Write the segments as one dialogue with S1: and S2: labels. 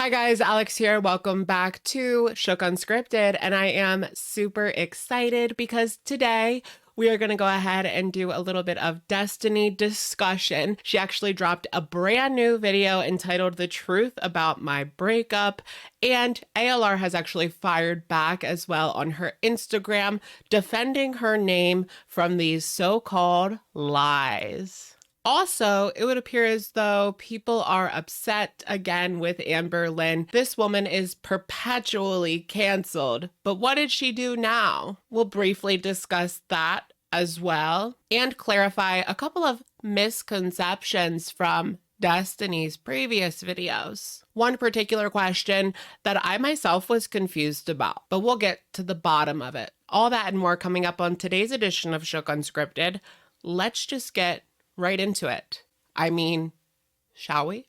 S1: Hi guys, Alex here. Welcome back to Shook Unscripted, and I am super excited because today we are going to go ahead and do a little bit of Destiny discussion. She actually dropped a brand new video entitled The Truth About My Breakup, and ALR has actually fired back as well on her Instagram, defending her name from these so-called lies. Also, it would appear as though people are upset again with Amberlynn. This woman is perpetually canceled. But what did she do now? We'll briefly discuss that as well and clarify a couple of misconceptions from Destiny's previous videos. One particular question that I myself was confused about, but we'll get to the bottom of it. All that and more coming up on today's edition of Shook Unscripted. Let's just get right into it. I mean, shall we?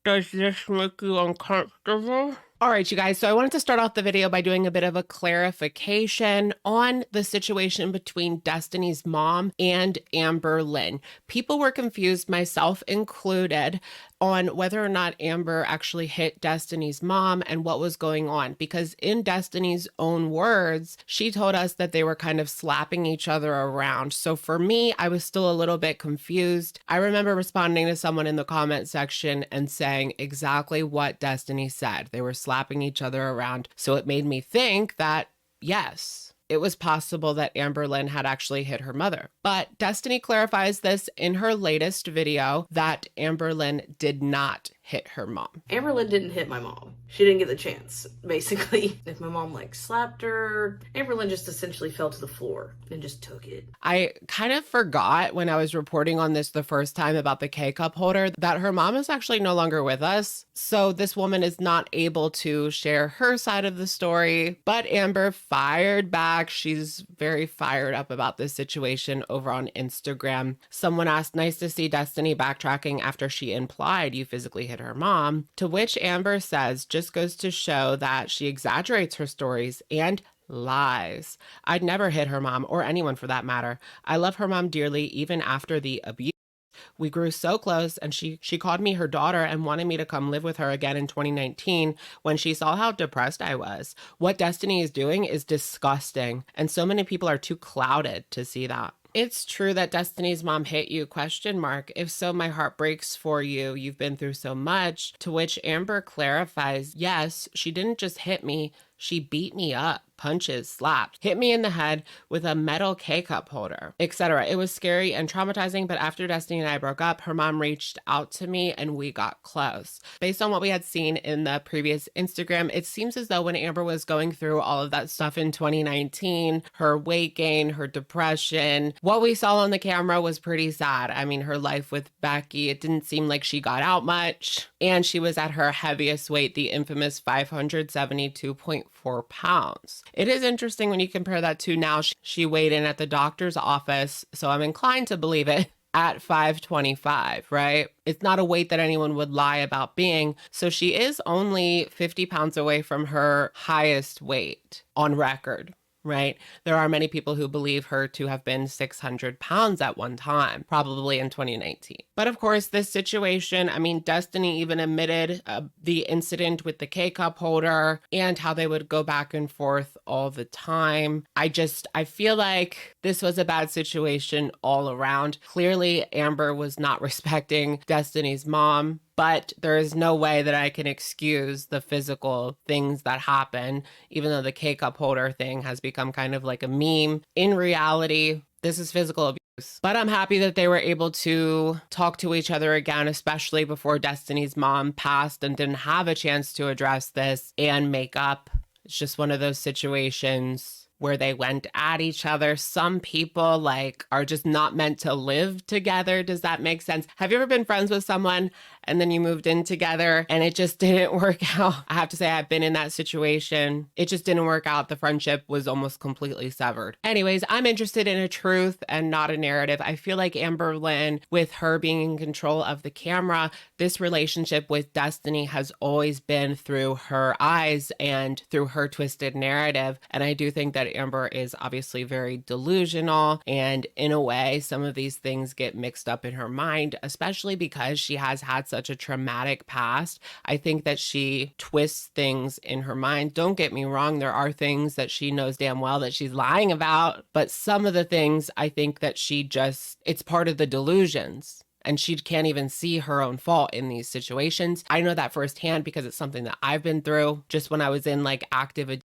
S1: Does this make you uncomfortable? All right, you guys, so I wanted to start off the video by doing a bit of a clarification on the situation between Destiny's mom and Amberlynn. People were confused, myself included, on whether or not Amber actually hit Destiny's mom and what was going on. Because in Destiny's own words, she told us that they were kind of slapping each other around. So for me, I was still a little bit confused. I remember responding to someone in the comment section and saying exactly what Destiny said. They were slapping each other around. So it made me think that, yes, it was possible that Amberlynn had actually hit her mother. But Destiny clarifies this in her latest video that Amberlynn did not hit her mom.
S2: Amberlynn didn't hit my mom. She didn't get the chance, basically. If my mom slapped her, Amberlynn just essentially fell to the floor and just took it.
S1: I kind of forgot when I was reporting on this the first time about the K-cup holder that her mom is actually no longer with us. So this woman is not able to share her side of the story, but Amber fired back. She's very fired up about this situation over on Instagram. Someone asked, nice to see Destiny backtracking after she implied you physically hit her mom, to which Amber says just goes to show that she exaggerates her stories and lies. I'd never hit her mom, or anyone for that matter. I love her mom dearly even after the abuse. We grew so close, and she called me her daughter and wanted me to come live with her again in 2019 when she saw how depressed I was. What Destiny is doing is disgusting, and so many people are too clouded to see that. It's true that Destiny's mom hit you, question mark. If so, my heart breaks for you. You've been through so much. To which Amber clarifies, yes, she didn't just hit me. She beat me up, punches, slapped, hit me in the head with a metal K-cup holder, etc. It was scary and traumatizing, but after Destiny and I broke up, her mom reached out to me and we got close. Based on what we had seen in the previous Instagram, it seems as though when Amber was going through all of that stuff in 2019, her weight gain, her depression, what we saw on the camera was pretty sad. I mean, her life with Becky, it didn't seem like she got out much, and she was at her heaviest weight, the infamous 572.4 pounds. It is interesting when you compare that to now. She weighed in at the doctor's office, so I'm inclined to believe it, at 525, right? It's not a weight that anyone would lie about being. So she is only 50 pounds away from her highest weight on record, right? There are many people who believe her to have been 600 pounds at one time, probably in 2019. But of course, this situation, I mean, Destiny even admitted the incident with the K-cup holder and how they would go back and forth all the time. I feel like this was a bad situation all around. Clearly, Amber was not respecting Destiny's mom, but there is no way that I can excuse the physical things that happen, even though the K-cup holder thing has become kind of like a meme. In reality, this is physical abuse. But I'm happy that they were able to talk to each other again, especially before Destiny's mom passed and didn't have a chance to address this and make up. It's just one of those situations where they went at each other. Some people are just not meant to live together. Does that make sense? Have you ever been friends with someone and then you moved in together and it just didn't work out? I have to say I've been in that situation. It just didn't work out. The friendship was almost completely severed. Anyways, I'm interested in a truth and not a narrative. I feel like Amberlynn, with her being in control of the camera, this relationship with Destiny has always been through her eyes and through her twisted narrative. And I do think that Amber is obviously very delusional, and in a way, some of these things get mixed up in her mind, especially because she has had such a traumatic past. I think that she twists things in her mind. Don't get me wrong, there are things that she knows damn well that she's lying about, but some of the things I think that it's part of the delusions. And she can't even see her own fault in these situations. I know that firsthand because it's something that I've been through. Just when I was in like active addiction,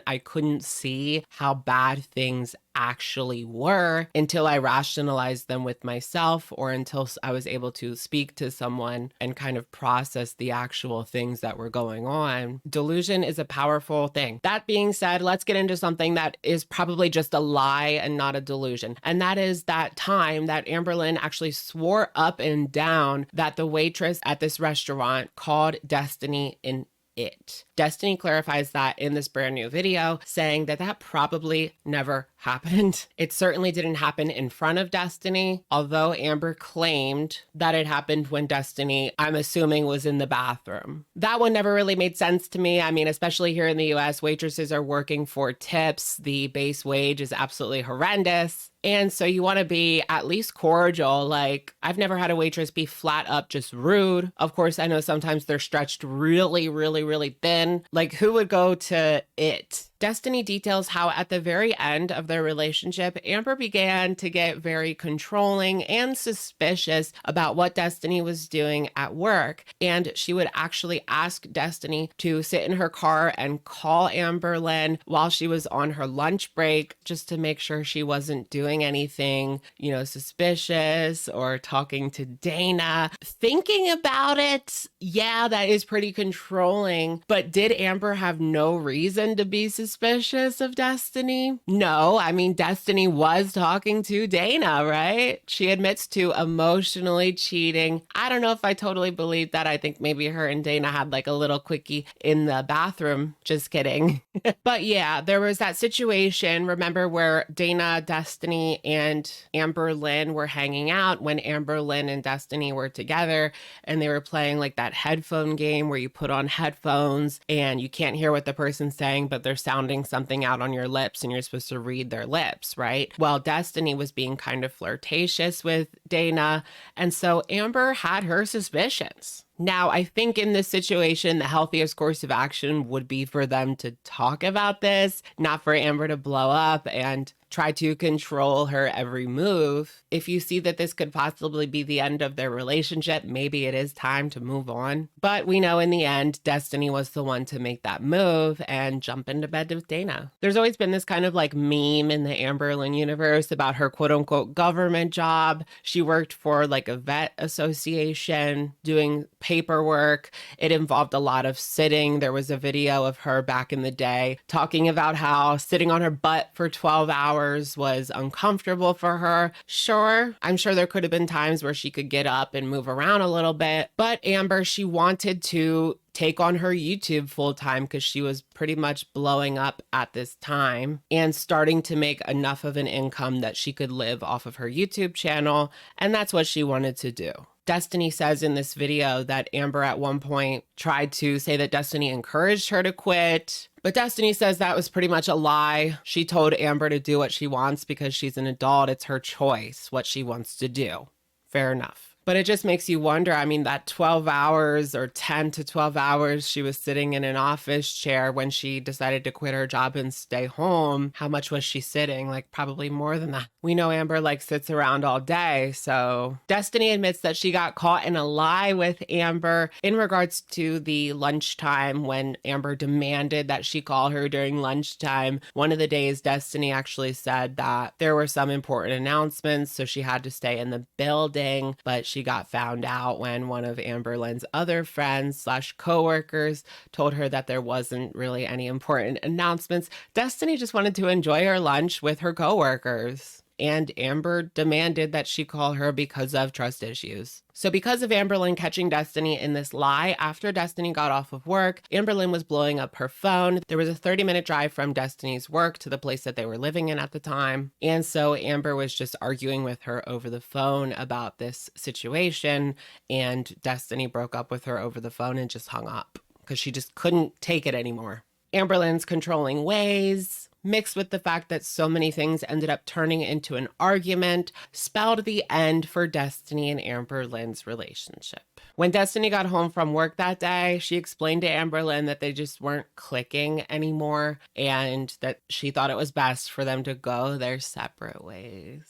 S1: I couldn't see how bad things actually were until I rationalized them with myself, or until I was able to speak to someone and kind of process the actual things that were going on. Delusion is a powerful thing. That being said, let's get into something that is probably just a lie and not a delusion. And that is that time that Amberlynn actually swore up and down that the waitress at this restaurant called Destiny an it. Destiny clarifies that in this brand new video, saying that that probably never happened. It certainly didn't happen in front of Destiny, although Amber claimed that it happened when Destiny, I'm assuming, was in the bathroom. That one never really made sense to me. I mean, especially here in the US, waitresses are working for tips. The base wage is absolutely horrendous. And so you want to be at least cordial. Like, I've never had a waitress be flat up just rude. Of course, I know sometimes they're stretched really, really, really thin. Like, who would go to it? Destiny details how at the very end of their relationship, Amber began to get very controlling and suspicious about what Destiny was doing at work. And she would actually ask Destiny to sit in her car and call Amberlynn while she was on her lunch break, just to make sure she wasn't doing anything, suspicious or talking to Dana. Thinking about it, yeah, that is pretty controlling. But did Amber have no reason to be suspicious of Destiny? No, I mean, Destiny was talking to Dana, right? She admits to emotionally cheating. I don't know if I totally believe that. I think maybe her and Dana had like a little quickie in the bathroom. Just kidding. But yeah, there was that situation, remember, where Dana, Destiny, and Amberlynn were hanging out when Amberlynn and Destiny were together, and they were playing like that headphone game where you put on headphones and you can't hear what the person's saying, but they're sounding something out on your lips and you're supposed to read their lips, right? Well, Destiny was being kind of flirtatious with Dana, and so Amber had her suspicions. Now, I think in this situation, the healthiest course of action would be for them to talk about this, not for Amber to blow up and try to control her every move. If you see that this could possibly be the end of their relationship, maybe it is time to move on. But we know in the end, Destiny was the one to make that move and jump into bed with Dana. There's always been this kind of like meme in the Amberlynn universe about her quote unquote government job. She worked for like a vet association doing paperwork. It involved a lot of sitting. There was a video of her back in the day talking about how sitting on her butt for 12 hours was uncomfortable for her. Sure, I'm sure there could have been times where she could get up and move around a little bit, but Amber, she wanted to take on her YouTube full time because she was pretty much blowing up at this time and starting to make enough of an income that she could live off of her YouTube channel, and that's what she wanted to do. Destiny says in this video that Amber at one point tried to say that Destiny encouraged her to quit, but Destiny says that was pretty much a lie. She told Amber to do what she wants because she's an adult. It's her choice what she wants to do. Fair enough. But it just makes you wonder, I mean, that 12 hours or 10 to 12 hours she was sitting in an office chair when she decided to quit her job and stay home, how much was she sitting? Like probably more than that. We know Amber like sits around all day. So Destiny admits that she got caught in a lie with Amber in regards to the lunchtime when Amber demanded that she call her during lunchtime. One of the days Destiny actually said that there were some important announcements, so she had to stay in the building, but she got found out when one of Amberlynn's other friends / coworkers told her that there wasn't really any important announcements. Destiny just wanted to enjoy her lunch with her coworkers, and Amber demanded that she call her because of trust issues. So because of Amberlynn catching Destiny in this lie, after Destiny got off of work, Amberlynn was blowing up her phone. There was a 30-minute drive from Destiny's work to the place that they were living in at the time. And so Amber was just arguing with her over the phone about this situation, and Destiny broke up with her over the phone and just hung up because she just couldn't take it anymore. Amberlynn's controlling ways, mixed with the fact that so many things ended up turning into an argument, spelled the end for Destiny and Amberlynn's relationship. When Destiny got home from work that day, she explained to Amberlynn that they just weren't clicking anymore and that she thought it was best for them to go their separate ways.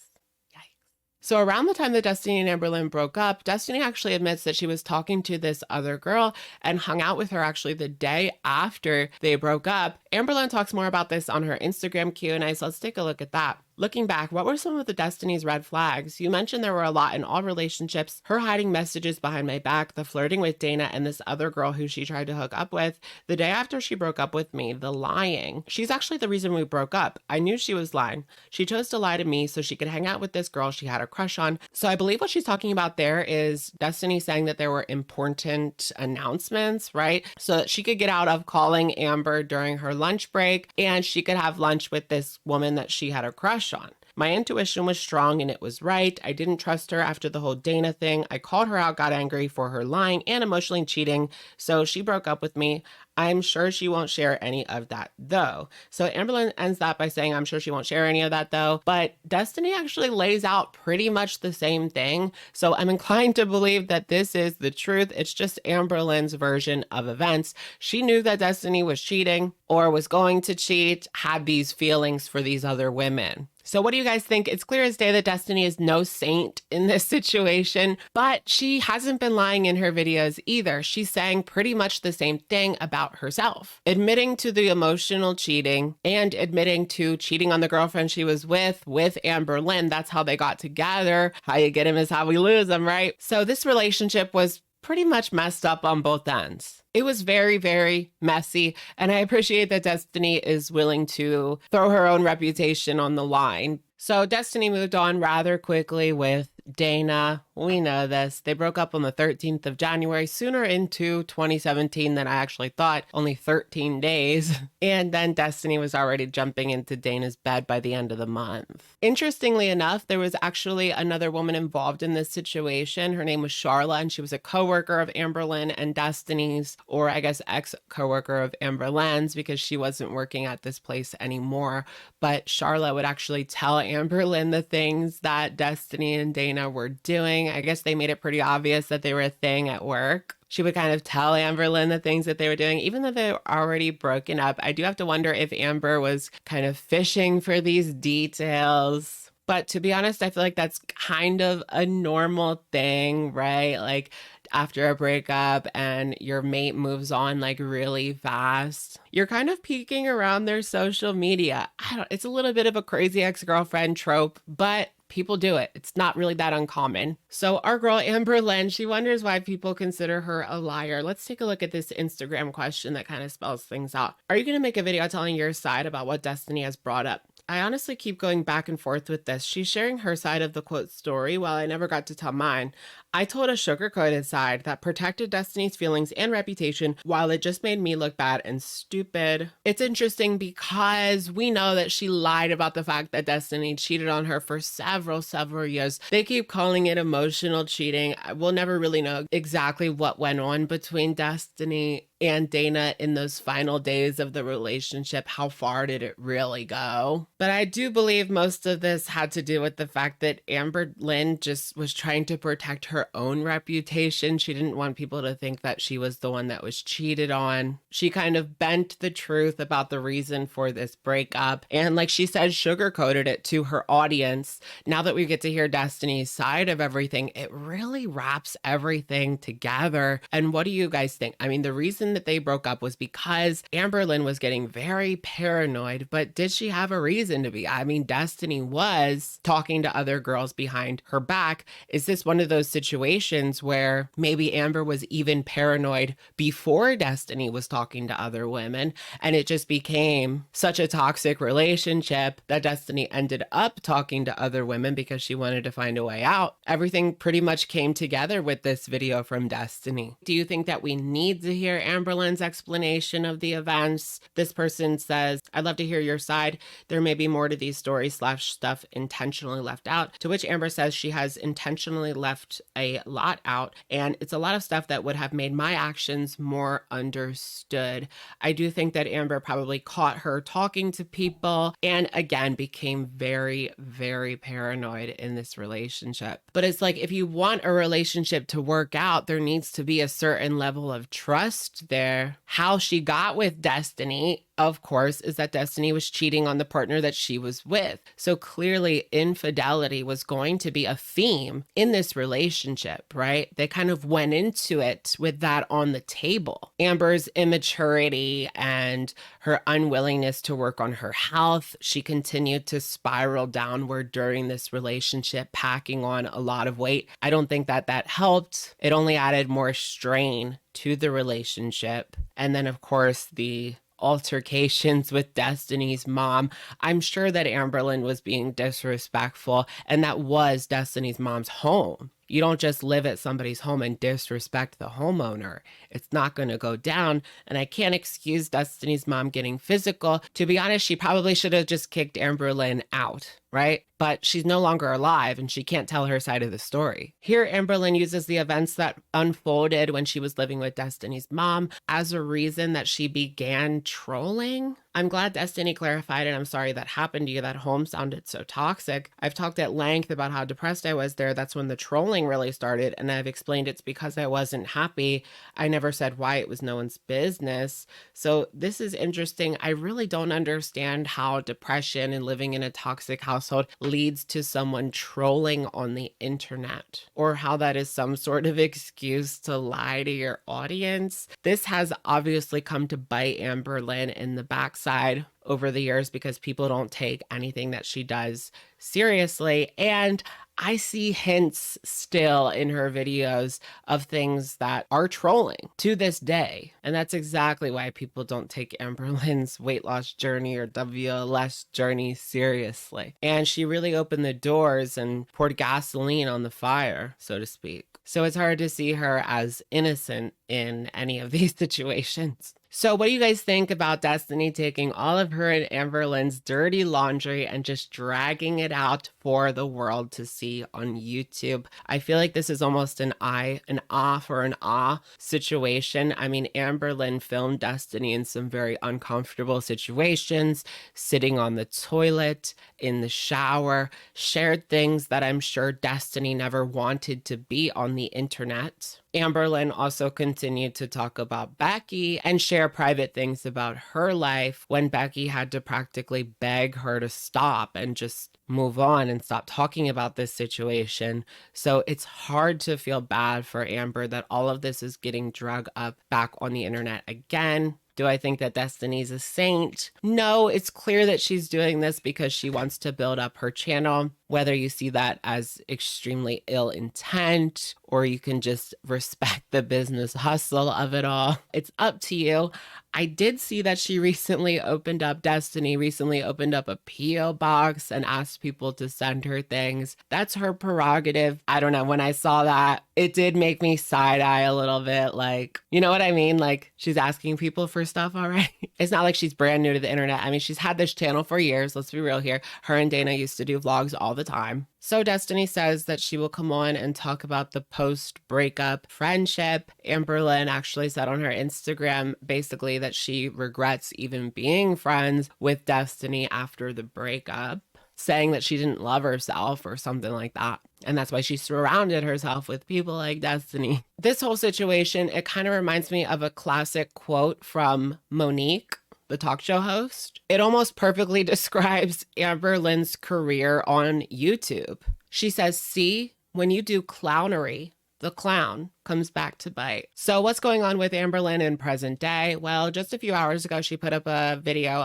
S1: So around the time that Destiny and Amberlynn broke up, Destiny actually admits that she was talking to this other girl and hung out with her actually the day after they broke up. Amberlynn talks more about this on her Instagram Q&A, so let's take a look at that. Looking back, what were some of the Destiny's red flags? You mentioned there were a lot in all relationships. Her hiding messages behind my back, the flirting with Dana and this other girl who she tried to hook up with. The day after she broke up with me, the lying. She's actually the reason we broke up. I knew she was lying. She chose to lie to me so she could hang out with this girl she had a crush on. So I believe what she's talking about there is Destiny saying that there were important announcements, right? So that she could get out of calling Amber during her lunch break and she could have lunch with this woman that she had a crush on. My intuition was strong and it was right. I didn't trust her after the whole Dana thing. I called her out, got angry for her lying and emotionally cheating. So she broke up with me. I'm sure she won't share any of that though. So Amberlynn ends that by saying, I'm sure she won't share any of that though. But Destiny actually lays out pretty much the same thing. So I'm inclined to believe that this is the truth. It's just Amberlynn's version of events. She knew that Destiny was cheating or was going to cheat, had these feelings for these other women. So what do you guys think? It's clear as day that Destiny is no saint in this situation, but she hasn't been lying in her videos either. She's saying pretty much the same thing about herself, admitting to the emotional cheating and admitting to cheating on the girlfriend she was with Amberlynn. That's how they got together. How you get him is how we lose him, right? So this relationship was pretty much messed up on both ends. It was very, very messy, and I appreciate that Destiny is willing to throw her own reputation on the line. So Destiny moved on rather quickly with Dana. We know this. They broke up on the 13th of January, sooner into 2017 than I actually thought, only 13 days. And then Destiny was already jumping into Dana's bed by the end of the month. Interestingly enough, there was actually another woman involved in this situation. Her name was Charla, and she was a coworker of Amberlynn and Destiny's, or I guess ex-coworker of Amberlynn's, because she wasn't working at this place anymore. But Charla would actually tell Amberlynn the things that Destiny and Dana were doing. I guess they made it pretty obvious that they were a thing at work. She would kind of tell Amberlynn the things that they were doing, even though they were already broken up. I do have to wonder if Amber was kind of fishing for these details. But to be honest, I feel like that's kind of a normal thing, right? Like after a breakup and your mate moves on like really fast, you're kind of peeking around their social media. It's a little bit of a crazy ex-girlfriend trope, but people do it. It's not really that uncommon. So our girl Amberlynn, she wonders why people consider her a liar. Let's take a look at this Instagram question that kind of spells things out. Are you going to make a video telling your side about what Destiny has brought up? I honestly keep going back and forth with this. She's sharing her side of the quote story while I never got to tell mine. I told a sugar-coated side that protected Destiny's feelings and reputation while it just made me look bad and stupid. It's interesting because we know that she lied about the fact that Destiny cheated on her for several years. They keep calling it emotional cheating. We'll never really know exactly what went on between Destiny and Dana in those final days of the relationship. How far did it really go? But I do believe most of this had to do with the fact that Amberlynn just was trying to protect her own reputation. She didn't want people to think that she was the one that was cheated on. She kind of bent the truth about the reason for this breakup. And like she said, sugarcoated it to her audience. Now that we get to hear Destiny's side of everything, it really wraps everything together. And what do you guys think? I mean, the reason that they broke up was because Amberlynn was getting very paranoid, but did she have a reason to be? I mean, Destiny was talking to other girls behind her back. Is this one of those situations where maybe Amber was even paranoid before Destiny was talking to other women, and it just became such a toxic relationship that Destiny ended up talking to other women because she wanted to find a way out? Everything pretty much came together with this video from Destiny. Do you think that we need to hear Amberlynn's explanation of the events? This person says, I'd love to hear your side. There may be more to these stories / stuff intentionally left out. To which Amber says she has intentionally left a lot out, and it's a lot of stuff that would have made my actions more understood. I do think that Amber probably caught her talking to people and again became very, very paranoid in this relationship. But it's like, if you want a relationship to work out, there needs to be a certain level of trust there. How she got with Destiny, of course, is that Destiny was cheating on the partner that she was with. So clearly infidelity was going to be a theme in this relationship, right? They kind of went into it with that on the table. Amber's immaturity and her unwillingness to work on her health, she continued to spiral downward during this relationship, packing on a lot of weight. I don't think that that helped. It only added more strain to the relationship. And then, of course, the altercations with Destiny's mom. I'm sure that Amberlynn was being disrespectful, and that was Destiny's mom's home. You don't just live at somebody's home and disrespect the homeowner. It's not going to go down. And I can't excuse Destiny's mom getting physical. To be honest, she probably should have just kicked Amberlynn out, right? But she's no longer alive and she can't tell her side of the story. Here, Amberlynn uses the events that unfolded when she was living with Destiny's mom as a reason that she began trolling. I'm glad Destiny clarified it. I'm sorry that happened to you. That home sounded so toxic. I've talked at length about how depressed I was there. That's when the trolling really started. And I've explained it's because I wasn't happy. I never said why. It was no one's business. So this is interesting. I really don't understand how depression and living in a toxic household leads to someone trolling on the internet, or how that is some sort of excuse to lie to your audience. This has obviously come to bite Amberlynn in the backside over the years because people don't take anything that she does seriously. And I see hints still in her videos of things that are trolling to this day. And that's exactly why people don't take Amberlynn's weight loss journey or WLS journey seriously. And she really opened the doors and poured gasoline on the fire, so to speak. So it's hard to see her as innocent in any of these situations. So what do you guys think about Destiny taking all of her and Amberlynn's dirty laundry and just dragging it out for the world to see on YouTube? I feel like this is almost an ah situation. I mean, Amberlynn filmed Destiny in some very uncomfortable situations, sitting on the toilet, in the shower, shared things that I'm sure Destiny never wanted to be on the internet. Amberlynn also continued to talk about Becky and share private things about her life when Becky had to practically beg her to stop and just move on and stop talking about this situation. So it's hard to feel bad for Amber that all of this is getting drug up back on the internet again. Do I think that Destiny's a saint? No, it's clear that she's doing this because she wants to build up her channel. Whether you see that as extremely ill intent or you can just respect the business hustle of it all, it's up to you. I did see that she Destiny recently opened up a P.O. box and asked people to send her things. That's her prerogative. I don't know. When I saw that, it did make me side eye a little bit. Like, you know what I mean? Like, she's asking people for stuff, all right? It's not like she's brand new to the internet. I mean, she's had this channel for years. Let's be real here. Her and Dana used to do vlogs all the time. So Destiny says that she will come on and talk about the post-breakup friendship. Amberlynn actually said on her Instagram basically that she regrets even being friends with Destiny after the breakup, saying that she didn't love herself or something like that. And that's why she surrounded herself with people like Destiny. This whole situation, it kind of reminds me of a classic quote from Monique, the talk show host. It almost perfectly describes Amberlynn's career on YouTube. She says, "See, when you do clownery, the clown comes back to bite." So what's going on with Amberlynn in present day? Well, just a few hours ago, she put up a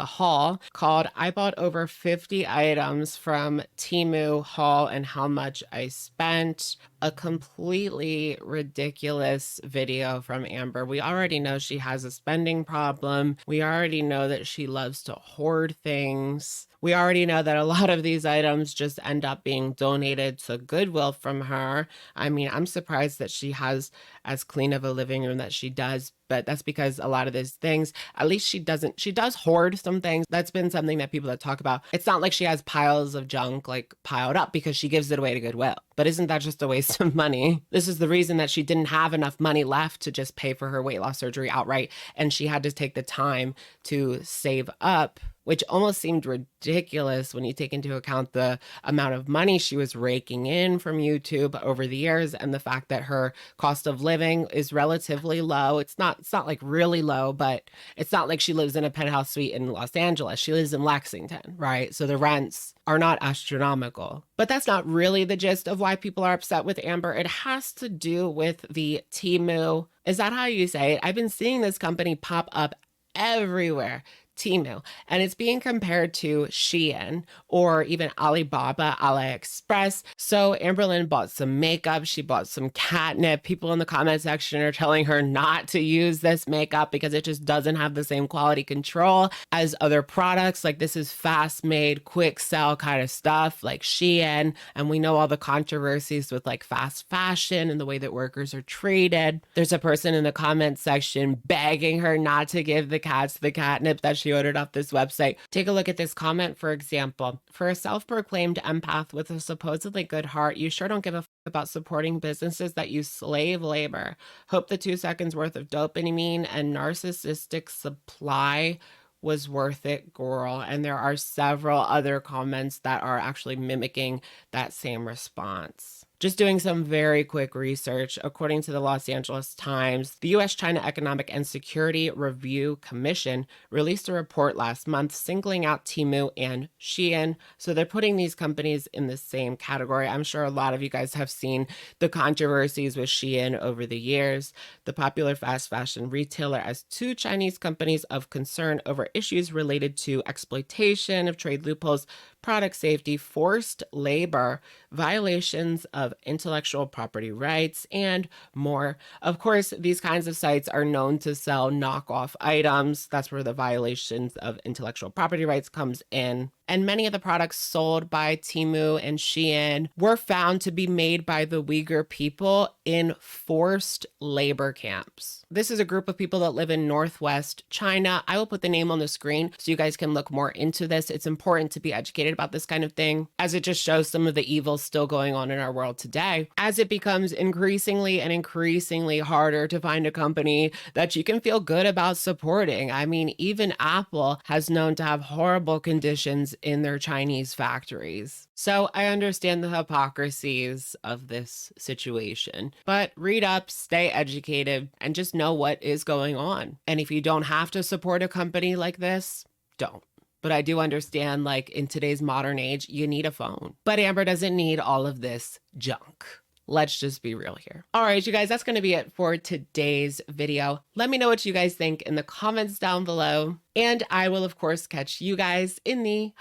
S1: haul called "I Bought Over 50 Items from Temu Haul and How Much I Spent." A completely ridiculous video from Amber. We already know she has a spending problem. We already know that she loves to hoard things. We already know that a lot of these items just end up being donated to Goodwill from her. I mean, I'm surprised that she has as clean of a living room that she does. But that's because a lot of these things, at least she does hoard some things. That's been something that people that talk about. It's not like she has piles of junk like piled up because she gives it away to Goodwill. But isn't that just a waste of money? This is the reason that she didn't have enough money left to just pay for her weight loss surgery outright. And she had to take the time to save up, which almost seemed ridiculous when you take into account the amount of money she was raking in from YouTube over the years and the fact that her cost of living is relatively low. It's not like really low, but it's not like she lives in a penthouse suite in Los Angeles. She lives in Lexington, right? So the rents are not astronomical. But that's not really the gist of why people are upset with Amber. It has to do with the Temu. Is that how you say it? I've been seeing this company pop up everywhere. Temu, and it's being compared to Shein or even Alibaba, AliExpress. So Amberlynn bought some makeup, she bought some catnip. People in the comment section are telling her not to use this makeup because it just doesn't have the same quality control as other products. Like, this is fast made, quick sell kind of stuff like Shein, and we know all the controversies with like fast fashion and the way that workers are treated. There's a person in the comment section begging her not to give the cats the catnip that she ordered off this website. Take a look at this comment, for example. For a self-proclaimed empath with a supposedly good heart, you sure don't give a f about supporting businesses that use slave labor. Hope the 2 seconds worth of dopamine and narcissistic supply was worth it, girl. And there are several other comments that are actually mimicking that same response. Just doing some very quick research, according to the Los Angeles Times, the U.S.-China Economic and Security Review Commission released a report last month singling out Temu and Shein. So they're putting these companies in the same category. I'm sure a lot of you guys have seen the controversies with Shein over the years. The popular fast fashion retailer as two Chinese companies of concern over issues related to exploitation of trade loopholes, product safety, forced labor, violations of intellectual property rights, and more. Of course, these kinds of sites are known to sell knockoff items. That's where the violations of intellectual property rights comes in. And many of the products sold by Temu and Shein were found to be made by the Uyghur people in forced labor camps. This is a group of people that live in northwest China. I will put the name on the screen so you guys can look more into this. It's important to be educated about this kind of thing, as it just shows some of the evil still going on in our world today, as it becomes increasingly and increasingly harder to find a company that you can feel good about supporting. I mean, even Apple has known to have horrible conditions in their Chinese factories. So I understand the hypocrisies of this situation, but read up, stay educated, and just know what is going on. And if you don't have to support a company like this, don't. But I do understand, like, in today's modern age, you need a phone. But Amber doesn't need all of this junk. Let's just be real here. All right, you guys, that's going to be it for today's video. Let me know what you guys think in the comments down below. And I will, of course, catch you guys in the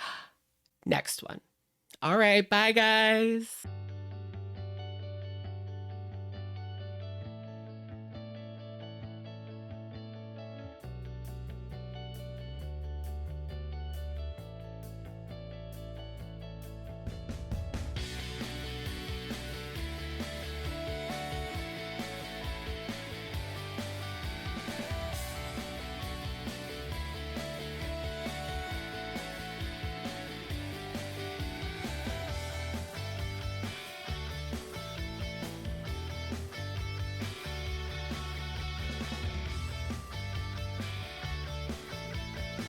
S1: next one. All right, bye, guys.